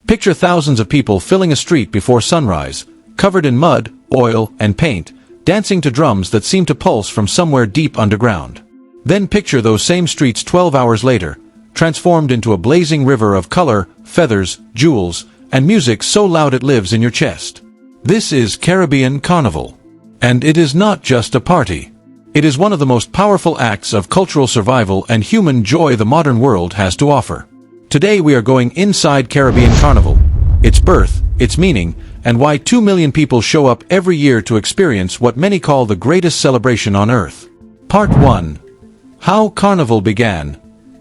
Picture thousands of people filling a street before sunrise, covered in mud, oil, and paint, dancing to drums that seem to pulse from somewhere deep underground. Then picture those same streets 12 hours later, transformed into a blazing river of color, feathers, jewels, and music so loud it lives in your chest. This is Caribbean Carnival. And it is not just a party. It is one of the most powerful acts of cultural survival and human joy the modern world has to offer. Today we are going inside Caribbean Carnival, its birth, its meaning, and why 2 million people show up every year to experience what many call the greatest celebration on earth. Part 1. How Carnival Began.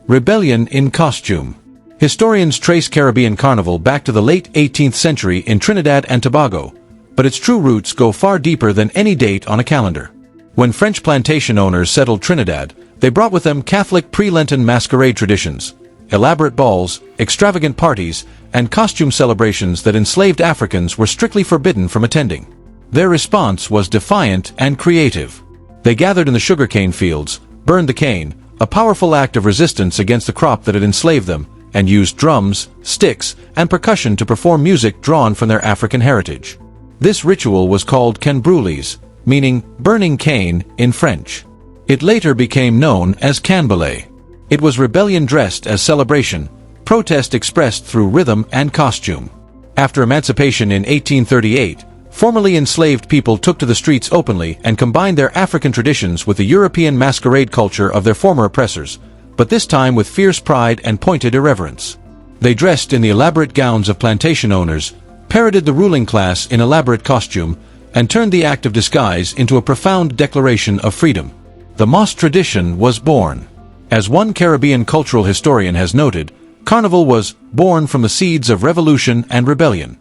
Rebellion in Costume. Historians trace Caribbean Carnival back to the late 18th century in Trinidad and Tobago, but its true roots go far deeper than any date on a calendar. When French plantation owners settled Trinidad, they brought with them Catholic pre-Lenten masquerade traditions, elaborate balls, extravagant parties, and costume celebrations that enslaved Africans were strictly forbidden from attending. Their response was defiant and creative. They gathered in the sugarcane fields, burned the cane, a powerful act of resistance against the crop that had enslaved them, and used drums, sticks, and percussion to perform music drawn from their African heritage. This ritual was called canbrûlis, meaning burning cane in French. It later became known as canballet. It was rebellion dressed as celebration, protest expressed through rhythm and costume. After emancipation in 1838, formerly enslaved people took to the streets openly and combined their African traditions with the European masquerade culture of their former oppressors, but this time with fierce pride and pointed irreverence. They dressed in the elaborate gowns of plantation owners, parodied the ruling class in elaborate costume, and turned the act of disguise into a profound declaration of freedom. The Moss tradition was born. As one Caribbean cultural historian has noted, Carnival was born from the seeds of revolution and rebellion.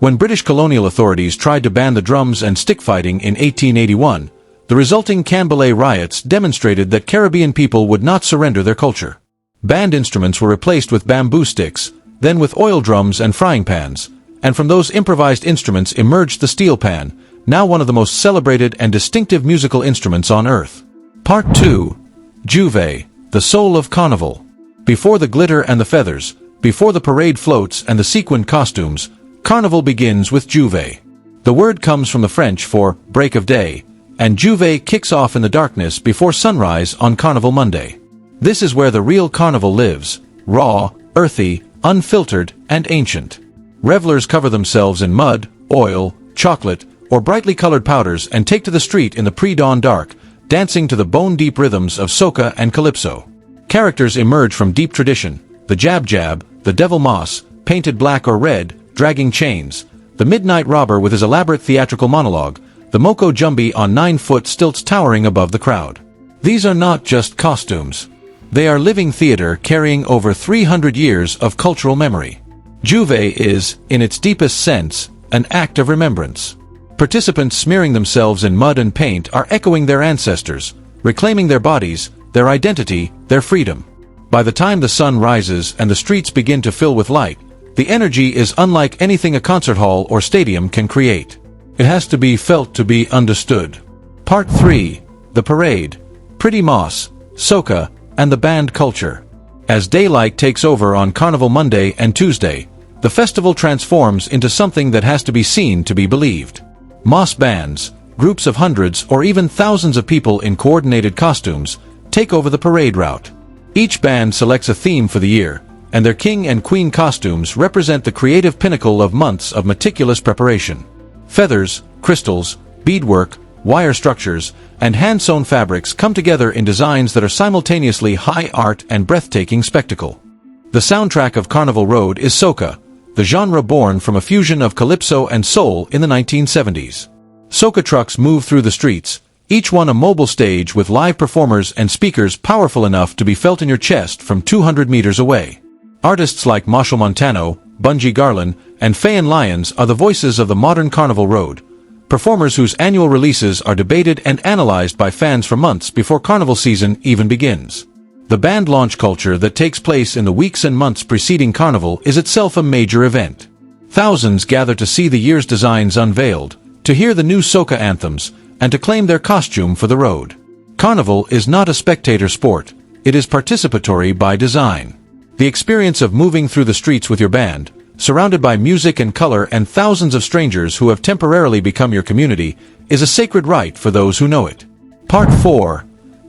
When British colonial authorities tried to ban the drums and stick fighting in 1881, the resulting canballet riots demonstrated that Caribbean people would not surrender their culture. Band instruments were replaced with bamboo sticks, then with oil drums and frying pans, and from those improvised instruments emerged the steel pan, now one of the most celebrated and distinctive musical instruments on earth. Part 2. Juve, the soul of Carnival. Before the glitter and the feathers, before the parade floats and the sequined costumes, Carnival begins with Juve. The word comes from the French for break of day, and Juve kicks off in the darkness before sunrise on Carnival Monday. This is where the real Carnival lives, raw, earthy, unfiltered, and ancient. Revelers cover themselves in mud, oil, chocolate, or brightly colored powders and take to the street in the pre-dawn dark, dancing to the bone-deep rhythms of Soca and Calypso. Characters emerge from deep tradition: the Jab Jab, the Devil Moss, painted black or red, dragging chains, the Midnight Robber with his elaborate theatrical monologue, the Moko Jumbi on 9-foot stilts towering above the crowd. These are not just costumes. They are living theater carrying over 300 years of cultural memory. Juve is, in its deepest sense, an act of remembrance. Participants smearing themselves in mud and paint are echoing their ancestors, reclaiming their bodies, their identity, their freedom. By the time the sun rises and the streets begin to fill with light, the energy is unlike anything a concert hall or stadium can create. It has to be felt to be understood. Part 3. The Parade. Pretty Moss, Soca, and the band culture. As daylight takes over on Carnival Monday and Tuesday, the festival transforms into something that has to be seen to be believed. Moss bands, groups of hundreds or even thousands of people in coordinated costumes, take over the parade route. Each band selects a theme for the year, and their king and queen costumes represent the creative pinnacle of months of meticulous preparation. Feathers, crystals, beadwork, wire structures, and hand-sewn fabrics come together in designs that are simultaneously high art and breathtaking spectacle. The soundtrack of Carnival Road is Soca, the genre born from a fusion of calypso and soul in the 1970s. Soca trucks move through the streets, each one a mobile stage with live performers and speakers powerful enough to be felt in your chest from 200 meters away. Artists like Marshall Montano, Bungie Garlin, and Fayen Lyons are the voices of the modern Carnival Road, performers whose annual releases are debated and analyzed by fans for months before Carnival season even begins. The band launch culture that takes place in the weeks and months preceding Carnival is itself a major event. Thousands gather to see the year's designs unveiled, to hear the new Soca anthems, and to claim their costume for the road. Carnival is not a spectator sport, it is participatory by design. The experience of moving through the streets with your band, surrounded by music and color and thousands of strangers who have temporarily become your community, is a sacred rite for those who know it. Part 4.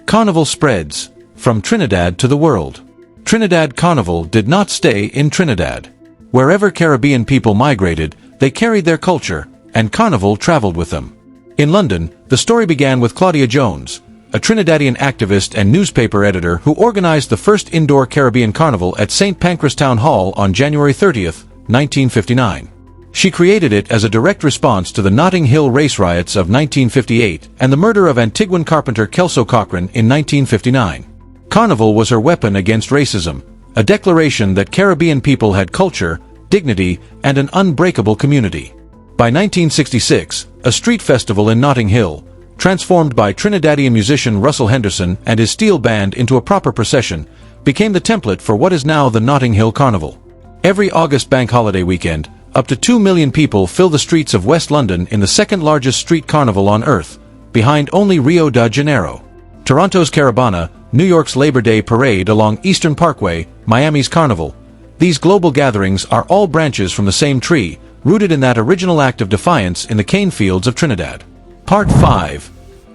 Carnival spreads from Trinidad to the world. Trinidad Carnival did not stay in Trinidad. Wherever Caribbean people migrated, they carried their culture, and Carnival traveled with them. In London, the story began with Claudia Jones, a Trinidadian activist and newspaper editor who organized the first indoor Caribbean Carnival at St. Pancras Town Hall on January 30, 1959. She created it as a direct response to the Notting Hill race riots of 1958 and the murder of Antiguan carpenter Kelso Cochran in 1959. Carnival was her weapon against racism, a declaration that Caribbean people had culture, dignity, and an unbreakable community. By 1966, a street festival in Notting Hill, transformed by Trinidadian musician Russell Henderson and his steel band into a proper procession, became the template for what is now the Notting Hill Carnival. Every August bank holiday weekend, up to 2 million people fill the streets of West London in the second largest street carnival on Earth, behind only Rio de Janeiro. Toronto's Carabana, New York's Labor Day Parade along Eastern Parkway, Miami's Carnival. These global gatherings are all branches from the same tree, rooted in that original act of defiance in the cane fields of Trinidad. Part 5.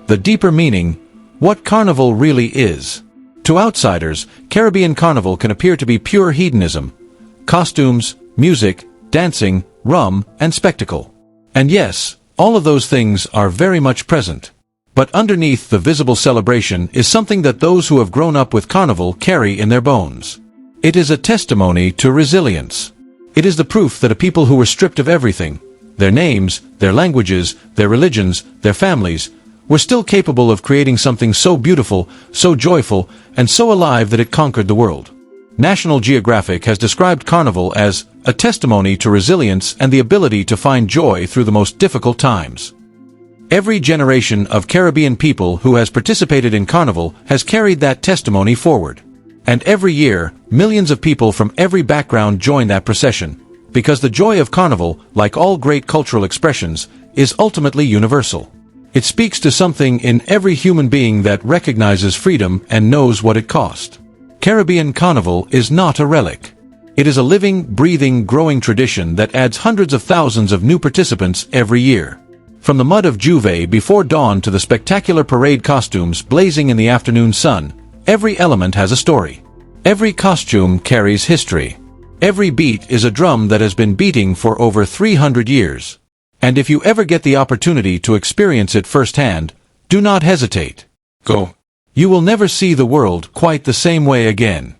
The deeper meaning, what Carnival really is. To outsiders, Caribbean Carnival can appear to be pure hedonism. Costumes, music, dancing, rum, and spectacle. And yes, all of those things are very much present. But underneath the visible celebration is something that those who have grown up with Carnival carry in their bones. It is a testimony to resilience. It is the proof that a people who were stripped of everything, their names, their languages, their religions, their families, were still capable of creating something so beautiful, so joyful, and so alive that it conquered the world. National Geographic has described Carnival as a testimony to resilience and the ability to find joy through the most difficult times. Every generation of Caribbean people who has participated in Carnival has carried that testimony forward. And every year, millions of people from every background join that procession, because the joy of Carnival, like all great cultural expressions, is ultimately universal. It speaks to something in every human being that recognizes freedom and knows what it cost. Caribbean Carnival is not a relic. It is a living, breathing, growing tradition that adds hundreds of thousands of new participants every year. From the mud of Juve before dawn to the spectacular parade costumes blazing in the afternoon sun, every element has a story. Every costume carries history. Every beat is a drum that has been beating for over 300 years. And if you ever get the opportunity to experience it firsthand, do not hesitate. Go. You will never see the world quite the same way again.